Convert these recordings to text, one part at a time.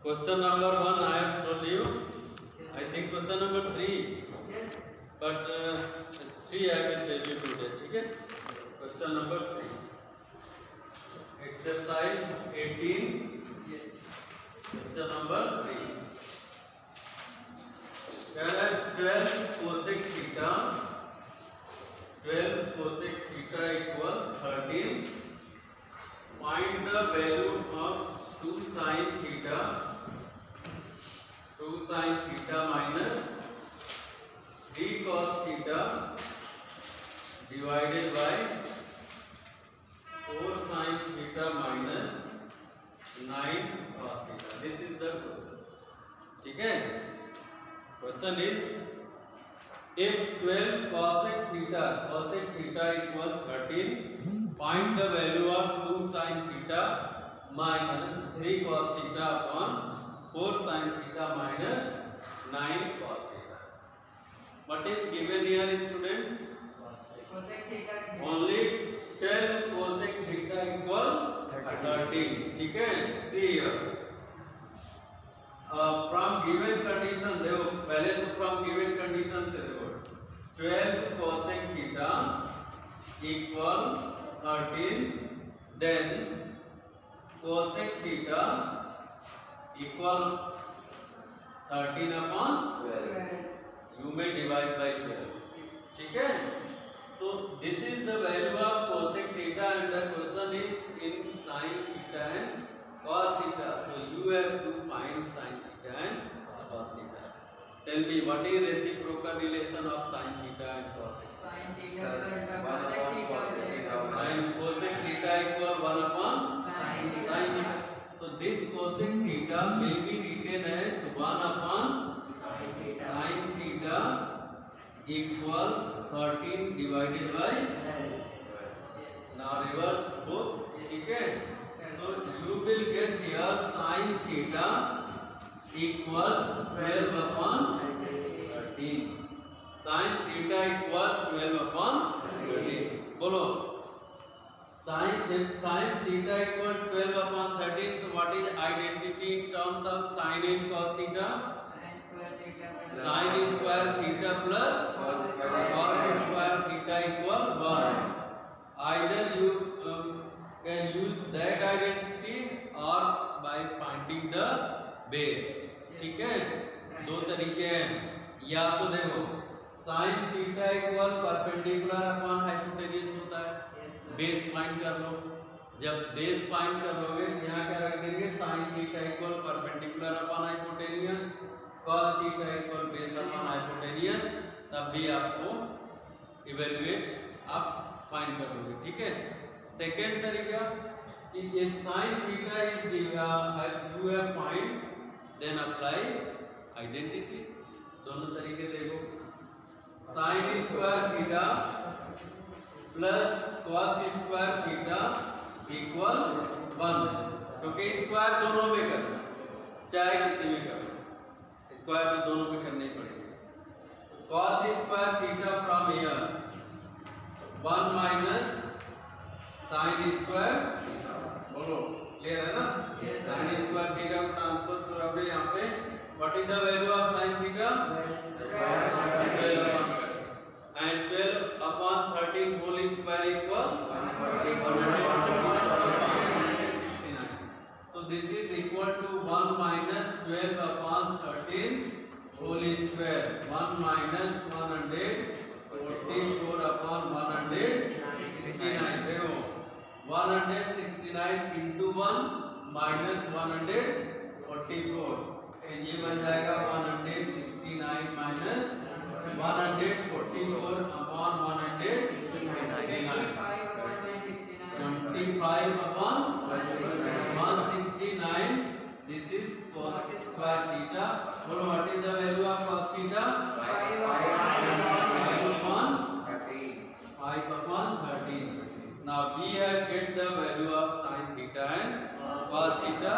Question number 1 I have told you. I think question number 3. But 3 I will tell you today. ठीक है? Question number 3. Exercise 18. Question number 3. Whereas 12 cosec theta. 12 cosec theta equal 13. Find the value of 2 sin theta. 2 sin theta minus 3 cos theta divided by 4 sin theta minus 9 cos theta. This is the question. ठीक है? Question is, if 12 cosec theta equal 13, find the value of 2 sin theta minus 3 cos theta upon 4 sin theta minus 9 cos theta. What is given here, students? Cosec theta. Only 12 cosec theta equal 13. ठीक है? See here. From given condition देखो, पहले तो from given condition से देखो, 12 cosec theta equal 13, then cosec theta equal 13 upon 12. You may divide by 12. ठीक है? तो this is the value of cosec theta and the question is in sin theta and cos theta. So you have to find sin theta and cos theta. Tell me what is reciprocal relation of sin theta and cos theta? Sin theta cosec theta. And cosec theta equal 1 upon sin theta. So this cosec theta may be written as 1 upon sin theta equal 13 divided by. Now reverse both. ठीक है? So you will get here sin theta equal 12 upon 13. Sin theta equal 12 upon 13. बोलो. Sin theta equal 12 upon 13. So what is identity in terms of sin and cos theta? Sin square theta plus cos square theta equal 1. Either you can use that identity or by finding the base. ठीक है? दो तरीके हैं. या तो देखो sin theta equal perpendicular upon hypotenuse होता है. बेस फाइंड कर लो. जब बेस फाइंड कर लोगे यहाँ क्या रख देंगे? sin theta equal perpendicular upon hypotenuse, cos theta equal base upon hypotenuse. तब भी आपको इवेल्युएट आप फाइंड कर लोगे. ठीक है? सेकेंड तरीका कि if sin theta is given, you have find, then apply identity. दोनों तरीके देखो. sin square theta plus cos square theta equal 1. क्योंकि स्क्वायर दोनों में करना, चाहे किसी में करना, स्क्वायर तो दोनों में करना ही पड़ेगा. cos square theta from here 1 minus sin square. बोलो क्लियर है ना? sin square theta को ट्रांसफर करो अपने यहाँ पे. What is the value of sin theta? 12 upon 13. And 12 upon 13 whole square equal 169. So this is equal to 1 minus 12 upon 13 whole square. 1 minus 144 upon 169. देखो 169 into 1 minus 144. ये बन जाएगा 169 minus 144 upon 169. 25 upon 169. This is cos square theta. बोलो what is the value of cos theta? 5 upon 13. Now we have get the value of sin theta and cos theta.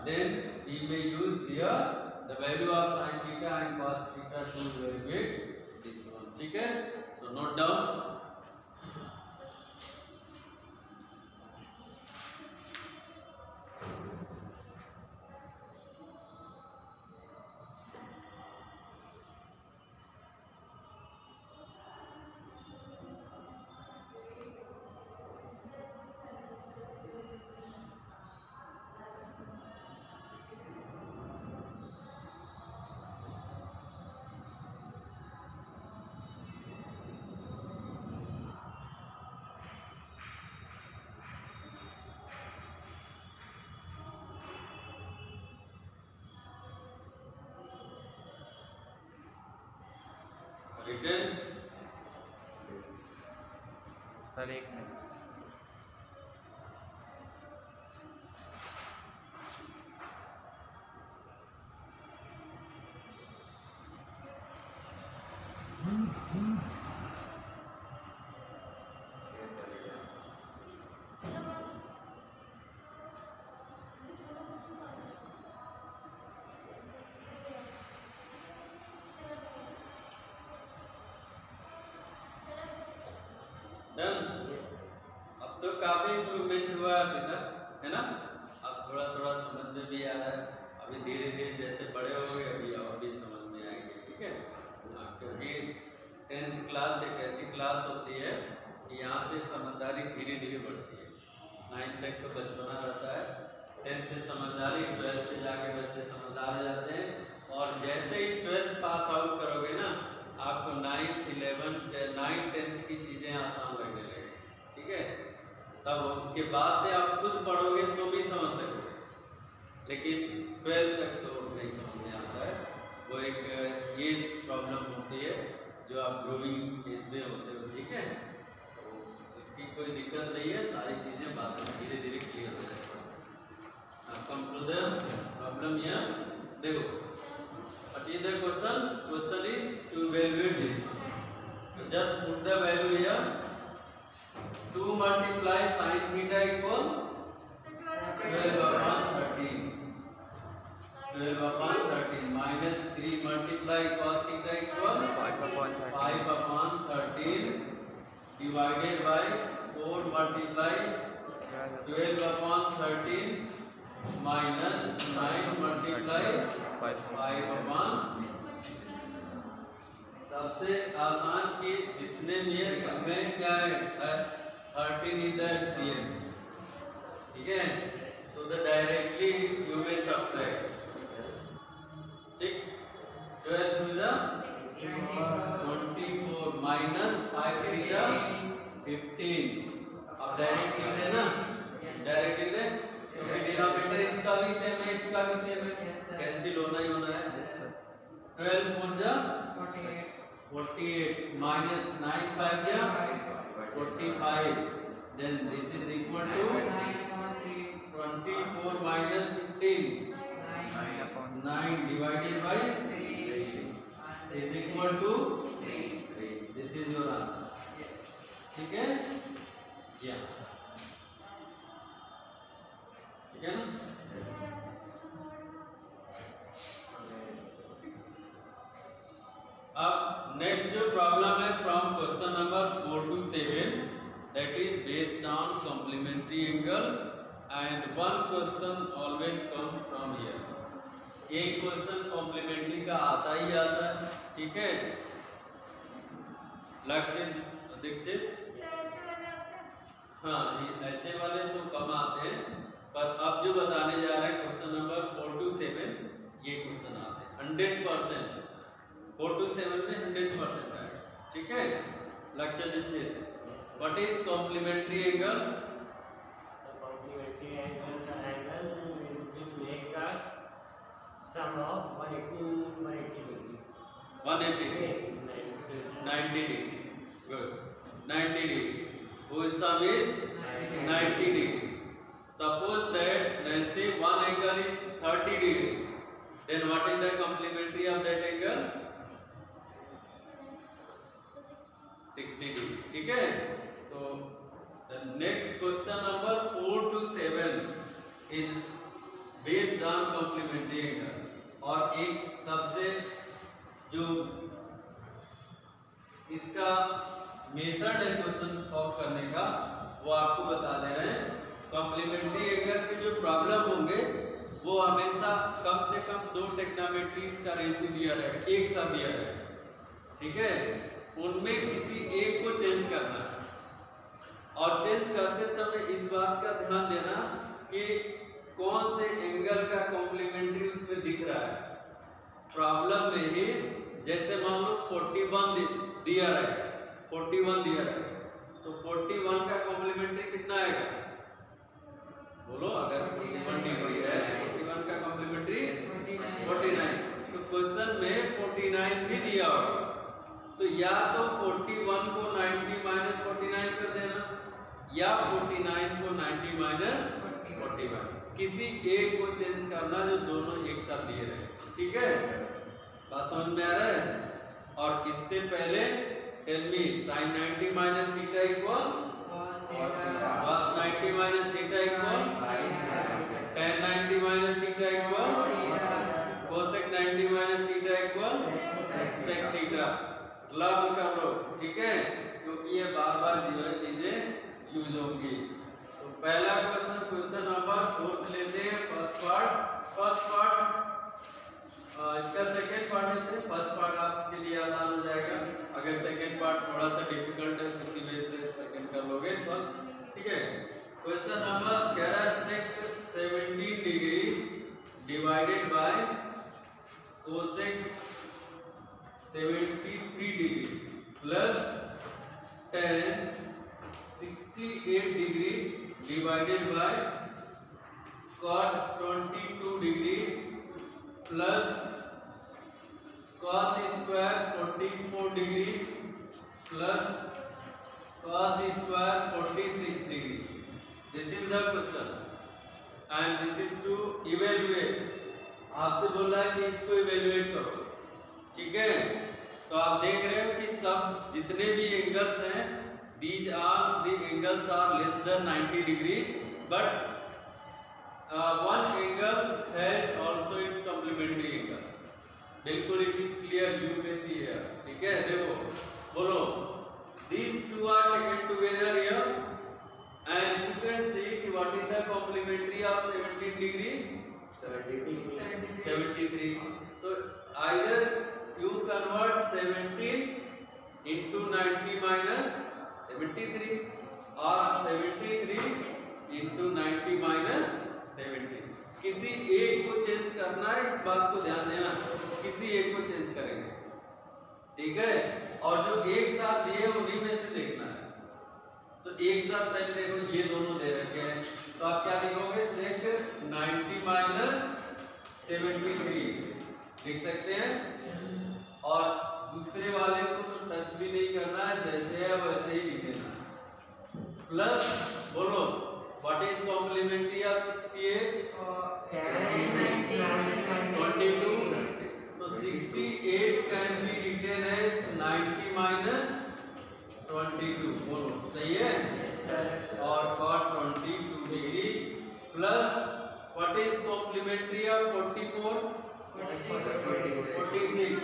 Then we may use here the value of sin theta and cos theta to evaluate this one. ठीक है? So note down. Return sir एक minute done. अब तो काफी improvement हुआ है अभी तक, है ना। अब थोड़ा थोड़ा समझ में भी आ रहा है। अभी धीरे धीरे जैसे बड़े हो गए अभी और भी समझ में आएंगे, ठीक है। हाँ, क्योंकि 10th क्लास एक ऐसी क्लास होती है कि यहाँ से समझदारी धीरे धीरे बढ़ती है। 9th तक तो बचपना रहता है, 10th से समझदारी, 12th से जाके बच्चे समझदार हो जाते हैं। और जैसे ही 12th पास आउट करोगे ना, आपको 9th 11th 9th 10th की चीज़ें आसान लगने लगेगी, ठीक है। तब उसके बाद से आप खुद पढ़ोगे तो भी समझ सकोगे, लेकिन 12th तक तो नहीं समझ में आता है। वो एक एज प्रॉब्लम होती है जो आप ग्रोइंग एज में होते हो, ठीक है। तो उसकी कोई दिक्कत नहीं है, सारी चीज़ें बाद में धीरे धीरे क्लियर हो जाएगी। Come to the problem here, देखो what is the question? Question is to evaluate this. So just put the value here. 2 multiply sin theta equal 12 upon 13. 12 upon 13 minus 3 multiply cos theta equal 5 upon 13 divided by 4 multiply 12 upon 13 minus 9 multiply 5 upon। सबसे आसान की जितने भी है सब में क्या है 13 इज द एलसीएम, ठीक है। तो the directly you may subtract, ठीक। 12 to the 24 minus 5 to the 15। अब डायरेक्ट लिख देना, डायरेक्ट लिख दे। तो डिनोमिनेटर इसका भी सेम है, इसका भी सेम है, कैंसिल होना ही होना है। 12 4 जा 48 minus 9 5 जा 45, then this is equal to 24 minus 15 9 divided by 3 is equal to 3। this is your answer, ठीक है। ये आंसर, ठीक है ना। अब नेक्स्ट जो प्रॉब्लम है from question number 4 to 7, that is based on complementary angles and one question always come from here. एक क्वेश्चन कॉम्प्लीमेंट्री का आता ही आता है, ठीक है। लक्षित दीक्षित, हाँ ये ऐसे वाले तो कम आते हैं, पर अब जो बताने जा रहे हैं क्वेश्चन नंबर 4 to 7 ये क्वेश्चन आते हैं 100%। 4 to 7 में 100% है, ठीक है। Lakshya Dixit, what is complementary angle? Complementary angles are angles which make the sum of 180 degree. 180 90 degree, good, 90 degree, whose sum is 90 degree. Suppose that let's say one angle is 30 degree, then what is the complementary of that angle? 60 degree, ठीक है। तो the next question number 4 to 7 is based on complementary angle, और एक सबसे जो इसका method है question solve करने का वो आपको बता दे रहे हैं। कॉम्प्लीमेंट्री एंगल के जो प्रॉब्लम होंगे वो हमेशा कम से कम 2 टेक्नोमेट्रीज का रेशियो दिया रहेगा, एक साथ दिया रहेगा, ठीक है। उनमें किसी एक को चेंज करना है, और चेंज करते समय इस बात का ध्यान देना कि कौन से एंगल का कॉम्प्लीमेंट्री उसमें दिख रहा है। प्रॉब्लम में ही जैसे मान लो 41 दिया रहेगा, 41 दिया रहेगा, तो 41 का कॉम्प्लीमेंट्री कितना आएगा बोलो। अगर 41 डिग्री है 41 का कॉम्प्लीमेंट्री 49, तो क्वेश्चन में 49 भी दिया होगा, तो या तो 41 को 90 माइनस 49 कर देना, या 49 को 90 माइनस 41, किसी एक को चेंज करना जो दोनों एक साथ दिए रहे। ठीक है, बात समझ में आ रहा है? और इससे पहले tell me sin 90 minus theta equal cos 90 minus theta equal tan 90 minus theta equal cosec 90 minus theta equal sec theta. Learn कर लो, ठीक है, क्योंकि ये बार बार जो है चीजें यूज होंगी। तो पहला क्वेश्चन नंबर 4 लेते हैं। फर्स्ट पार्ट इसका सेकंड पार्ट लेते हैं। फर्स्ट पार्ट आपके लिए आसान हो जाएगा, अगर सेकंड पार्ट थोड़ा सा डिफिकल्ट है तो इसी वजह से सेकंड कर लोगे फर्स्ट। ठीक है, क्वेश्चन नंबर कह रहा है sec 17 degree divided by cosec 73 degree plus tan 68 degree divided by cot 22 degree plus cos square 44 degree plus cos square 46 degree. This is the question and this is to evaluate. आपसे बोल रहा है कि इसको evaluate करो। ठीक है, तो आप देख रहे हो कि सब जितने भी एंगल्स हैं, these are the angles are less than 90 degree, but one angle has also its complementary angle. बिल्कुल it is clear, you may see here. ठीक है, देखो बोलो, these two are taken together here and you can see कि what is the complementary of 17 degree 73. तो either you convert 17 into 90 minus 73 और 73 into 90 minus 70। किसी एक को चेंज करना है, इस बात को ध्यान देना, किसी एक को चेंज करेंगे। ठीक है, और जो एक साथ दिए उन्हीं में से देखना है। तो एक साथ पहले देखो, ये दोनों दे रखे हैं, तो आप क्या लिखोगे? sec 90 minus 73 लिख सकते हैं। और दूसरे वाले को तो टच भी नहीं करना है, जैसे है वैसे ही लिख देना। प्लस बोलो, व्हाट इज कॉम्प्लीमेंट्री ऑफ 68? 22। तो 68 can be written as 90 minus 22। बोलो, सही है? और cot 22 degree plus what is complementary of 44? 46।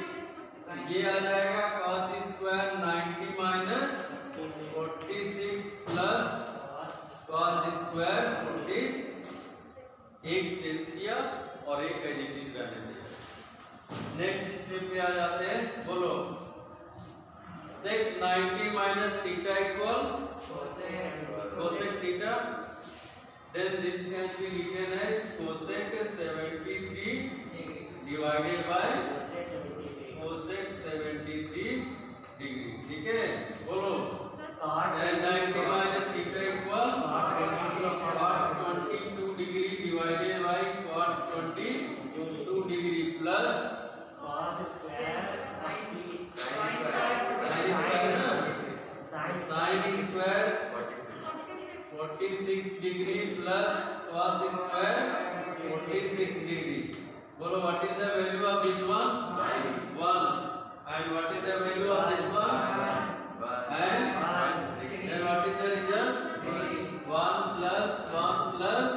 ये आ जाएगा cos square 90 minus 46 plus cos square 40। एक चेंज किया और एक एज इट इज रहने दिया। नेक्स्ट स्टेप पे आ जाते हैं। बोलो, sec 90 minus theta equal cosec theta, then this can be written as cosec 73 divided by cosec 73 degree. ठीक है, बोलो, tan 90 minus theta equal cot 22 degree divided by cot 22 degree plus sin square 46 degree plus cos square 46 degree. बोलो, what is the value of this one? 1। and what is the value of this one? 1। and then what is the result? 1 plus 1 plus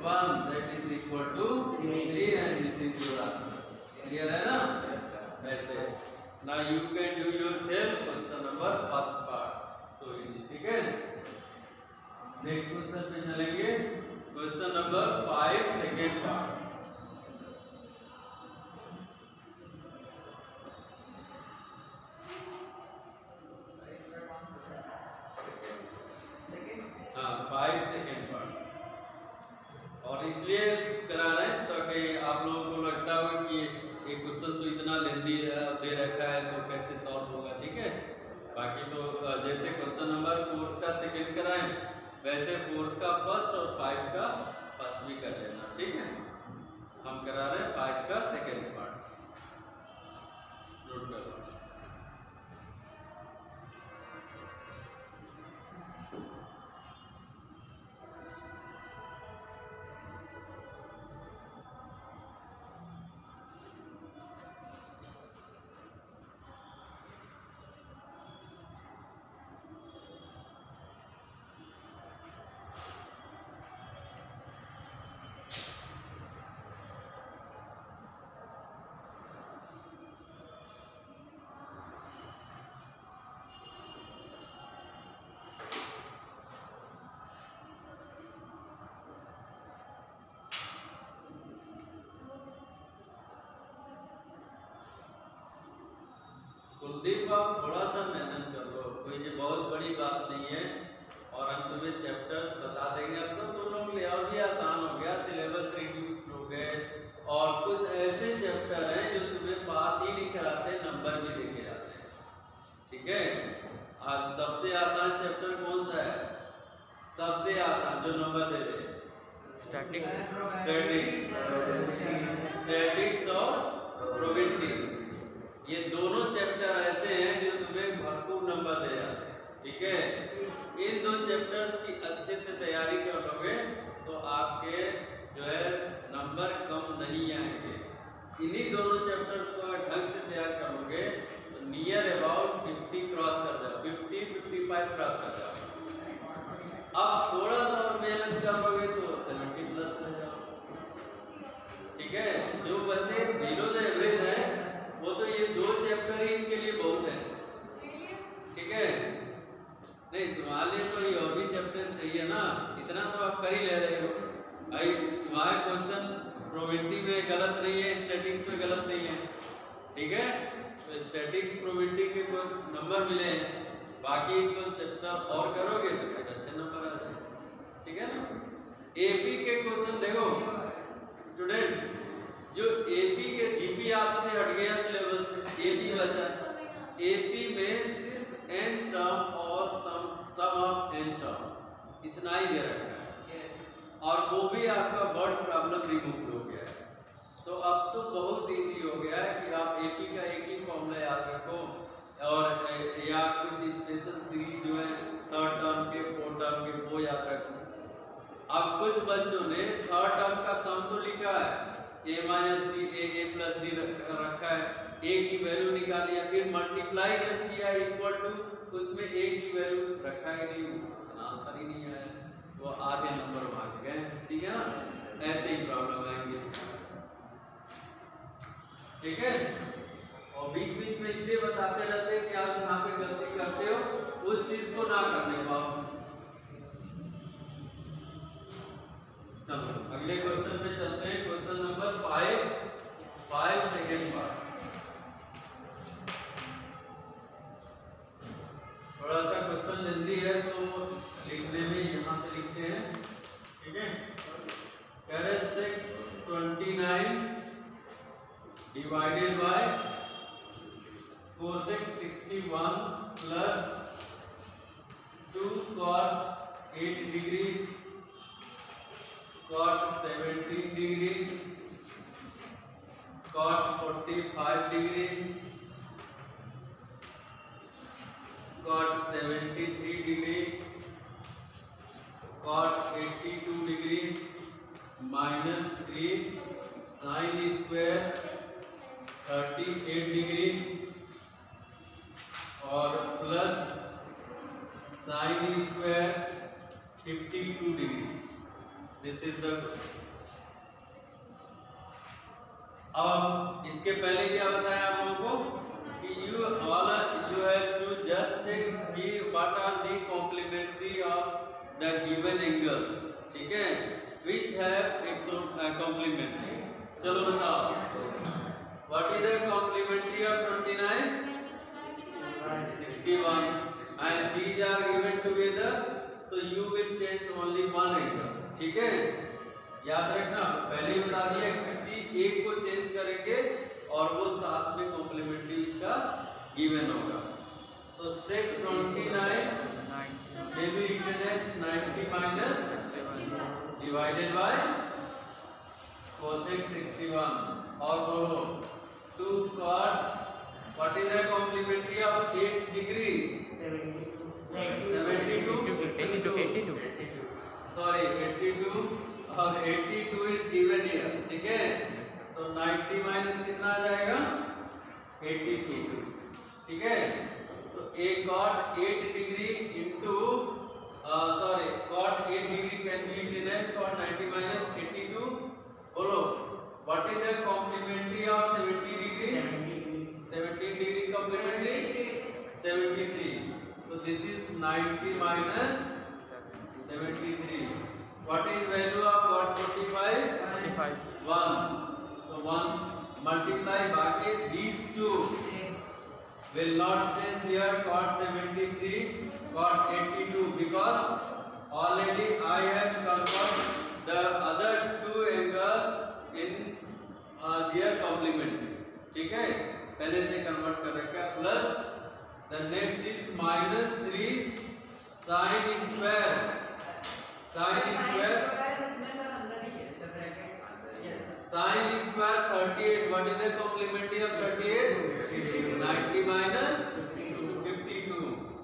1, that is equal to 3, and this is your answer. Clear है ना? ऐसे। Now you can do yourself question number first part. So easy, ठीक है? Next question पे चलेंगे। Question number 5 second part. हाँ, 5 second part. और इसलिए करा रहे हैं ताकि आप लोगों को लगता हो कि ये क्वेश्चन तो इतना लेंदी दे रखा है तो कैसे सॉल्व होगा। ठीक है, बाकी तो जैसे क्वेश्चन नंबर 4 का सेकेंड कराएं वैसे 4 का फर्स्ट और 5 का फर्स्ट भी कर लेना। ठीक है, हम करा रहे हैं 5 का सेकेंड पार्ट, नोट कर लो। कुलदीप आप थोड़ा सा मेहनत कर लो, कोई ये बहुत बड़ी बात नहीं है और हम तुम्हें चैप्टर्स बता देंगे। अब तो तुम लोग ले और भी आसान हो गया, सिलेबस रिड्यूस हो गए और कुछ ऐसे चैप्टर हैं जो तुम्हें पास ही नहीं कराते, नंबर भी देके जाते हैं। ठीक है, आज सबसे आसान चैप्टर कौन सा है? सबसे आसान जो नंबर दे दे, स्टैटिक्स और प्रोबेबिलिटी। ये दोनों चैप्टर ऐसे हैं जो तुम्हें भरपूर नंबर दे जाते हैं। ठीक है, इन दो चैप्टर्स की अच्छे से तैयारी कर लोगे तो आपके जो है नंबर कम नहीं आएंगे। इन्हीं दोनों चैप्टर्स को अगर ढंग से तैयार कर लोगे तो नियर अबाउट 50 क्रॉस कर जाओ, 50-55 क्रॉस कर जाओ। अब थोड़ा सा और मेहनत कर लोगे तो 70 प्लस रह जाओ। ठीक है, जो बच्चे बिलो द एवरेज हैं वो तो ये दो चैप्टर ही इनके लिए बहुत है। ठीक है, नहीं तुम्हारे लिए तो ये और भी चैप्टर चाहिए ना, इतना तो आप कर ही ले रहे हो भाई। तुम्हारे क्वेश्चन प्रोबेबिलिटी में गलत नहीं है, स्टैटिक्स में गलत नहीं है। ठीक है, तो स्टैटिक्स प्रोबेबिलिटी के कुछ नंबर मिले हैं, बाकी तो चैप्टर और करोगे तो फिर अच्छे नंबर आ जाएंगे। ठीक है ना। एपी के क्वेश्चन देखो स्टूडेंट्स, जो एपी के जीपी आपसे हट गया सिलेबस से, एपी बचा। एपी में सिर्फ एन टर्म और सम ऑफ एन टर्म इतना ही दे रखा है और वो भी आपका वर्ड प्रॉब्लम रिमूव हो गया है। तो अब तो बहुत इजी हो गया है कि आप एपी का एक ही फॉर्मूला याद रखो और या कुछ स्पेशल सीरीज जो है थर्ड टर्म के, फोर्थ टर्म के, वो याद रखो। अब कुछ बच्चों ने थर्ड टर्म का सम तो लिखा है, a minus D A plus D रखा है, a की वैल्यू निकाली है, फिर मल्टीप्लाई जब किया इक्वल टू उसमें a की वैल्यू रखा ही नहीं, आंसर ही नहीं आया, वो आधे नंबर भाग गए। ठीक है ना, ऐसे ही प्रॉब्लम आएंगे। ठीक है, और बीच बीच में इसलिए बताते रहते हैं कि आप जहाँ पे गलती करते हो उस चीज को ना करने पाओ। चलो अगले क्वेश्चन पे चलते हैं। Question number 5 second part. थोड़ा सा क्वेश्चन जल्दी है तो लिखने में यहाँ से लिखते हैं। ठीक है, कह रहे sec 29 divided by cosec 61 plus 2 cot 8 degree cot 17 degree cot 45 degree cot 73 degree cot 82 degree minus 3 sine square 38 degree और plus sine square 52 degree. This is the. अब इसके पहले क्या बताया आप लोगों को कि you have to just check कि what are the complementary of the given angles. ठीक है, व्हिच हैव इट्स कॉम्प्लीमेंट्री। चलो बताओ, what is the complementary of 29 61 and these are given together, so you will change only one angle। ठीक है, याद रखना, पहले ही बता दिया किसी एक को चेंज करेंगे और वो साथ में कॉम्प्लीमेंट्री इसका गिवन होगा। तो sec 29 may be written as 90 minus divided by cosec 61 और बोलो 2 cot, what is the complementary of 8 degree? 82 sorry 82 और 82 is given here। ठीक है, तो 90 माइनस कितना आ जाएगा 82। ठीक है, तो a cot 8 degree into cot 8 degree can be written as cot 90 minus 82। बोलो what is the complementary of 70 degree? 17 degree complementary 73। So this is 90 minus 73। What is value of cot 45? 1। So 1 multiply बाकी these two will not change here cot 73 cot 82 because already I have converted the other two angles in their complementary. ठीक है, पहले से convert कर रखा है. Plus the next is minus 3 sin square. Sin square इसमें sir अंदर ही है सर, ब्रैकेट अंदर. Yes sir. sin square 38. What is the complementary of 38? 90 minus 52.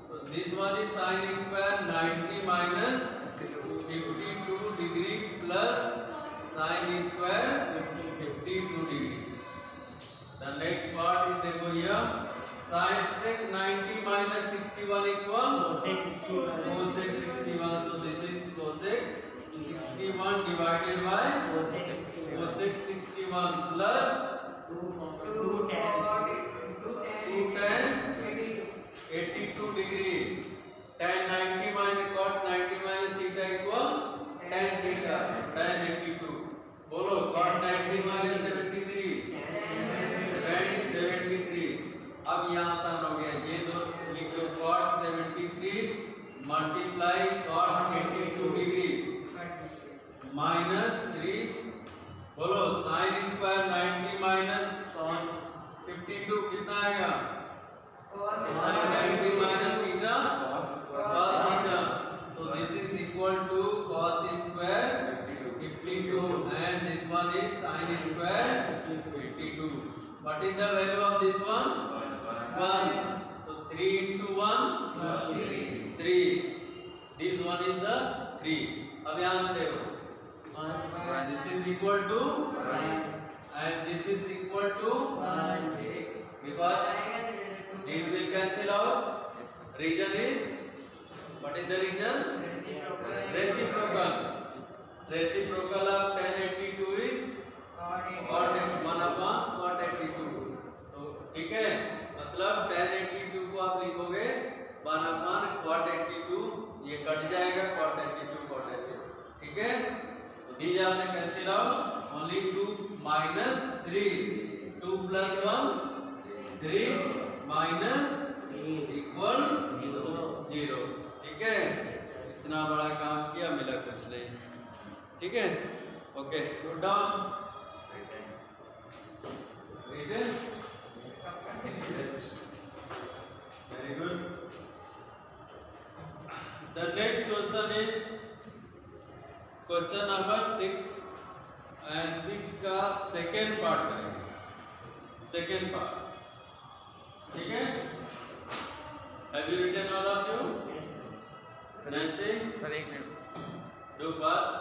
So this one is sin square 90 minus 52 degree plus sin square 52 degree. The next part is देखो here sin sec 90 minus 61 equal cosec 61. So this is cosec 61 divided by cosec 61 plus 2 tan 82 degree. Tan 90 minus cot 90 minus theta equal tan theta. Tan 82. बोलो cot 90 minus 73 tan 73. अब यहाँ आसान हो गया, ये दो लिख दो cot 73 multiply cot 82 degree minus 3. बोलो sin स्क्वायर 90 माइनस 52 कितना आएगा? sin 90 minus theta cos theta. So this is equal to cos square 52 and this one is sin square 52. What is the value of this one? 1. So 3 into 1 3. This one is the 3. अब यहाँ से देखो, this is equal to and this is equal to because these will cancel out. Region is, what is the region? Reciprocal. Reciprocal of tan 82 is cot 1 upon cot 82. तो ठीक है, मतलब tan 82 को आप लिखोगे 1 upon cot 82. ये cut जाएगा cot 82 cot 82. ठीक है, तो these are the cancel out. Only 2 minus 3. 2 plus 1 3 minus equal 0. ठीक है, इतना बड़ा काम किया, मिला कुछ नहीं. ठीक है, okay. Good down. Very good. The next question is question number 6 and 6 का second part करेंगे. Second part. ठीक है? Have you written all of you? Nancy? Sir एक मिनट. Do fast.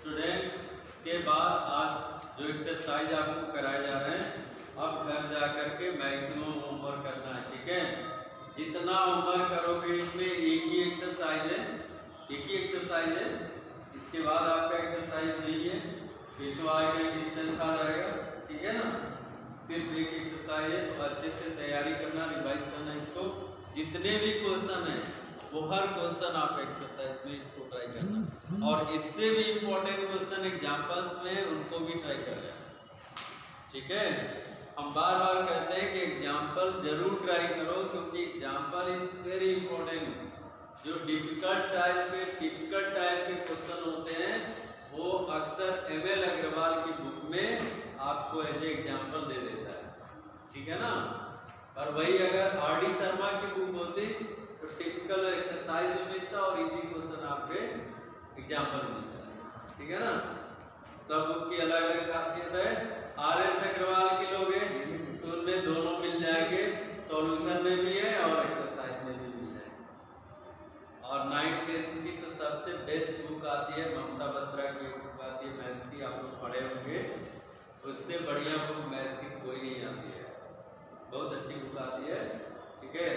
स्टूडेंट्स, इसके बाद आज जो एक्सरसाइज आपको कराए जा रहे हैं, अब घर जा करके मैक्सिमम होमवर्क करना है. ठीक है, जितना होमवर्क करोगे इसमें एक ही एक्सरसाइज है, एक ही एक्सरसाइज है. इसके बाद आपका एक्सरसाइज नहीं है, फिर तो हाइट एंड डिस्टेंस आ जाएगा. ठीक है ना, सिर्फ एक एक्सरसाइज है, तो अच्छे से तैयारी करना, रिवाइज करना. इसको जितने भी क्वेश्चन है वो हर क्वेश्चन आप एक्सरसाइज में इसको ट्राई करना, और इससे भी इम्पोर्टेंट क्वेश्चन एग्जाम्पल्स में उनको भी ट्राई कर लेना. ठीक है, हम बार बार कहते हैं कि एग्जाम्पल जरूर ट्राई करो, क्योंकि एग्जाम्पल इज वेरी इंपॉर्टेंट. जो डिफिकल्ट टाइप के क्वेश्चन होते हैं ML अग्रवाल की बुक में आपको ऐसे एग्जाम्पल दे देता है, ठीक है ना। और वही अगर RD शर्मा की बुक होती तो टिपिकल एक्सरसाइज भी मिलता और इजी क्वेश्चन आपके एग्जाम्पल मिलता, ठीक है ना। सब बुक की अलग अलग खासियत है। RS अग्रवाल की लोगे तो उनमें दोनों मिल जाएंगे, सॉल्यूशन में भी है और एक्सरसाइज में भी मिल जाएंगे। और 9th 10th की तो सबसे बेस्ट बुक आती है ममता बत्रा की बुक आती है मैथ्स की, आप लोग पढ़े होंगे। उससे बढ़िया बुक मैथ्स की कोई नहीं आती है, बहुत अच्छी बुक आती है, ठीक है।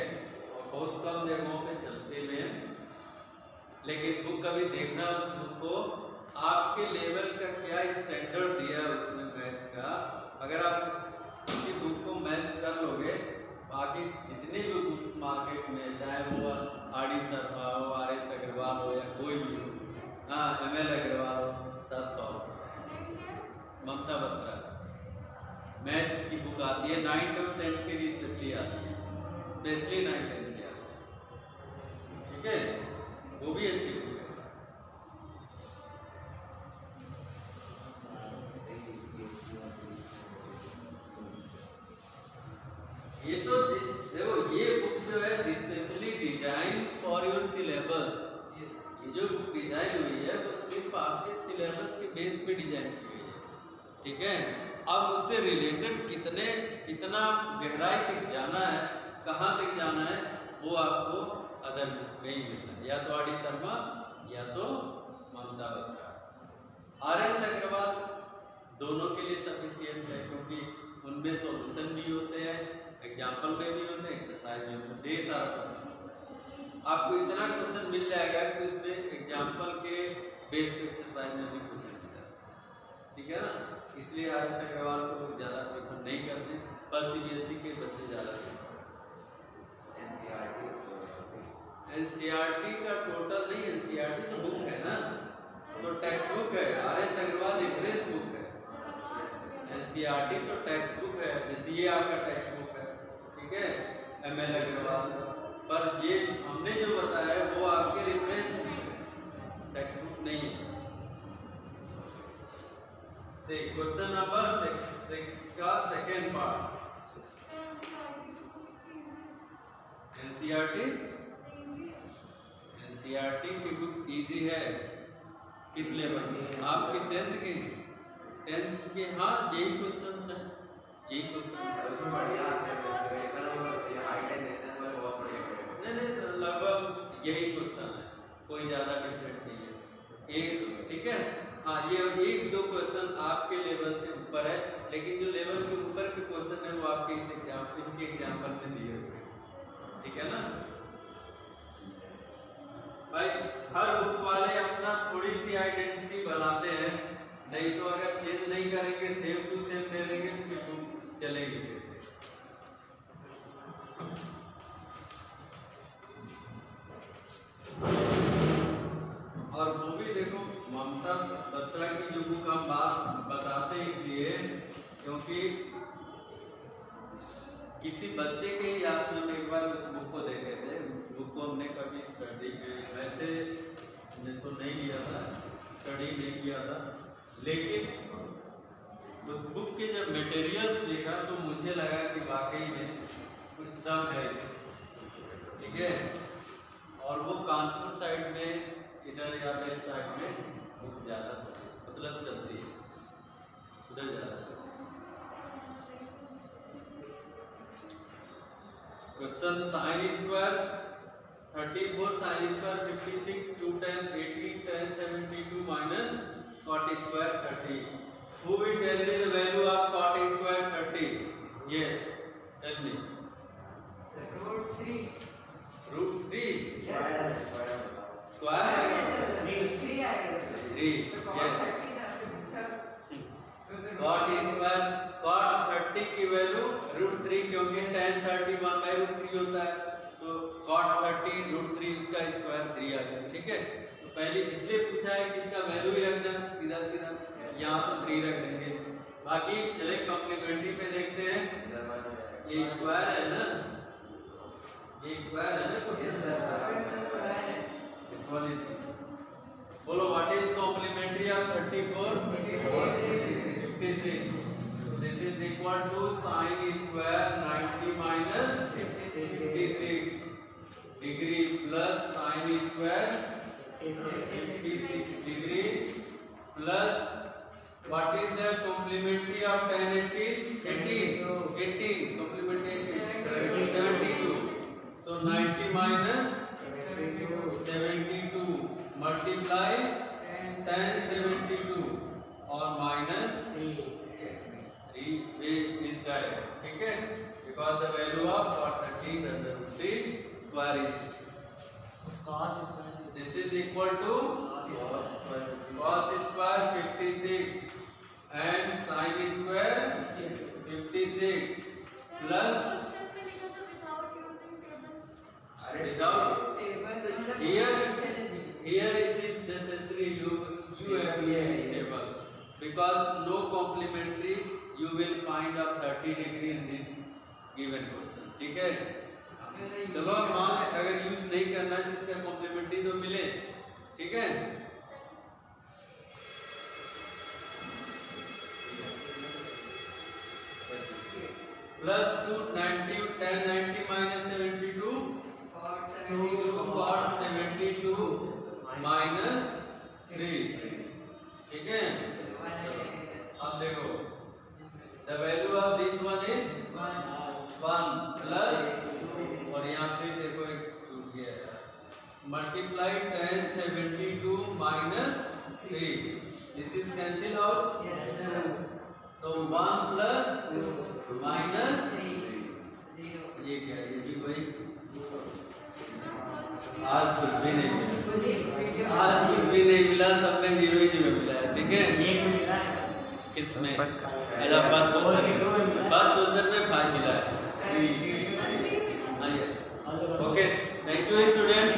और बहुत कम जगहों पे चलते हुए, लेकिन बुक कभी देखना उस बुक को, आपके लेवल का क्या स्टैंडर्ड दिया है उसमें मैथ्स का। अगर आप उसकी बुक को मैथ्स कर लोगे, बाकी जितनी भी बुक्स मार्केट में, चाहे वो RD शर्मा हो, RS अग्रवाल हो या कोई भी हो, हाँ ML अग्रवाल हो, सब सॉल्व हो। ममता बत्रा मैथ्स की बुक आती है, 9th और 10th के लिए स्पेशली आती है, स्पेशली 9th 10th की आती है, ठीक है। वो भी अच्छी बुक है। ये तो देखो, ये बुक जो है specially design for your syllabus. ये जो बुक डिजाइन हुई है वो सिर्फ आपके सिलेबस के बेस पे डिजाइन की हुई है, ठीक है। अब उससे रिलेटेड कितना गहराई तक जाना है, कहाँ तक जाना है, वो आपको अदर बुक में ही मिलना है, या तो RD शर्मा या तो ममता बत्रा। RS अग्रवाल दोनों के लिए सफिशिएंट है, क्योंकि उनमें सॉल्यूशन भी होते हैं, एग्जाम्पल में भी होते हैं, एक्सरसाइज में भी, ढेर सारा क्वेश्चन होता है। आपको इतना क्वेश्चन मिल जाएगा कि उसमें एग्जाम्पल के बेस पे एक्सरसाइज में भी क्वेश्चन मिल जाता है, ठीक है ना। इसलिए RS अग्रवाल को लोग ज़्यादा प्रेफर नहीं करते, पर CBSE के बच्चे ज़्यादा प्रेफर करते। NCERT का टोटल नहीं, NCERT तो बुक है ना, तो टेक्स्ट बुक है। RS अग्रवाल रेफरेंस बुक है, NCERT तो टेक्स्ट बुक है, जैसे ये आपका टेक्स्ट बुक है, ठीक है, ML अग्रवाल। पर ये हमने जो बताया है वो आपके रेफरेंस बुक है, टेक्स्ट बुक नहीं है। से क्वेश्चन नंबर 6 का सेकेंड पार्ट, NCERT की बुक इजी है। किस लेवल की? आपके 10th के हाँ यही क्वेश्चन है, यही क्वेश्चन नहीं, लगभग यही क्वेश्चन है, कोई ज़्यादा डिफरेंट नहीं है, एक, ठीक है। हाँ, ये 1-2 क्वेश्चन आपके लेवल से ऊपर है, लेकिन जो लेवल के ऊपर के क्वेश्चन है वो आपके इस एग्जाम्पल में दिए हुए, ठीक है ना भाई। हर बुक वाले अपना थोड़ी सी आइडेंटिटी बनाते हैं, नहीं तो अगर चेंज नहीं करेंगे, सेम टू सेम दे देंगे तो फिर बुक चलेगी कैसे। और वो भी देखो, ममता बत्रा की जो बुक हम बात बताते हैं इसलिए क्योंकि किसी बच्चे के ही याद में हम एक बार उस बुक को देखे थे। बुक को हमने कभी स्टडी वैसे तो नहीं किया था, स्टडी नहीं किया था, लेकिन उस बुक के जब मटेरियल्स देखा तो मुझे लगा कि वाकई में कुछ दम है इसमें, ठीक है। और वो कानपुर साइड में, इधर या वेस्ट साइड में बुक ज़्यादा मतलब चलती है, उधर ज़्यादा। Question sine square 34 sine square 56 2 10 18 10 72 minus cot square 30। Who will tell me the value of cot square 30? Yes, tell me. Root 3. Root 3 Yes. square 3 आएगा। 3, yes. cot स्क्वायर cot 30 की value √3, क्योंकि tan 30 1/√3 होता है, तो cot 30 √3 उसका square 3 आ गया, ठीक है। तो पहले इसलिए पूछा है कि इसका वैल्यू ही रखना, सीधा सीधा यहाँ तो 3 रख देंगे। बाकी चले कॉम्प्लीमेंट्री पे देखते हैं। ये स्क्वायर है ना, ये स्क्वायर है ना, बोलो what is complementary of 34? 56. This is equal to sin square 90 minus 56 degree plus sin square 56 degree plus what is the complementary of tan 18? 18 complementary 72. So 90 minus 72 multiply tan 72 और minus 3 is direct. ठीक है, because the value of cot 30 is under root 3 square is this is equal to cos square 56 and sin square 56 plus without here it is necessary you have to use table because no complementary you will find up 30 degree in this given question. ठीक है, चलो मान अगर use नहीं करना है जिससे complementary तो मिले. ठीक है, plus 290 tan 90 minus 72 cot 72 minus 3. ठीक है, अब देखो the value of this one is 1 plus और यहाँ पे देखो एक छूट गया है multiply tan 72 minus 3. This is cancel out. तो 1 plus minus ये क्या है, ये भी वही. आज कुछ भी नहीं मिला, सबने जीरो ही जीरो मिला है. ठीक है, किसमें अच्छा फर्स्ट क्वेश्चन में 5 मिला है. हाँ yes, okay, thank you students.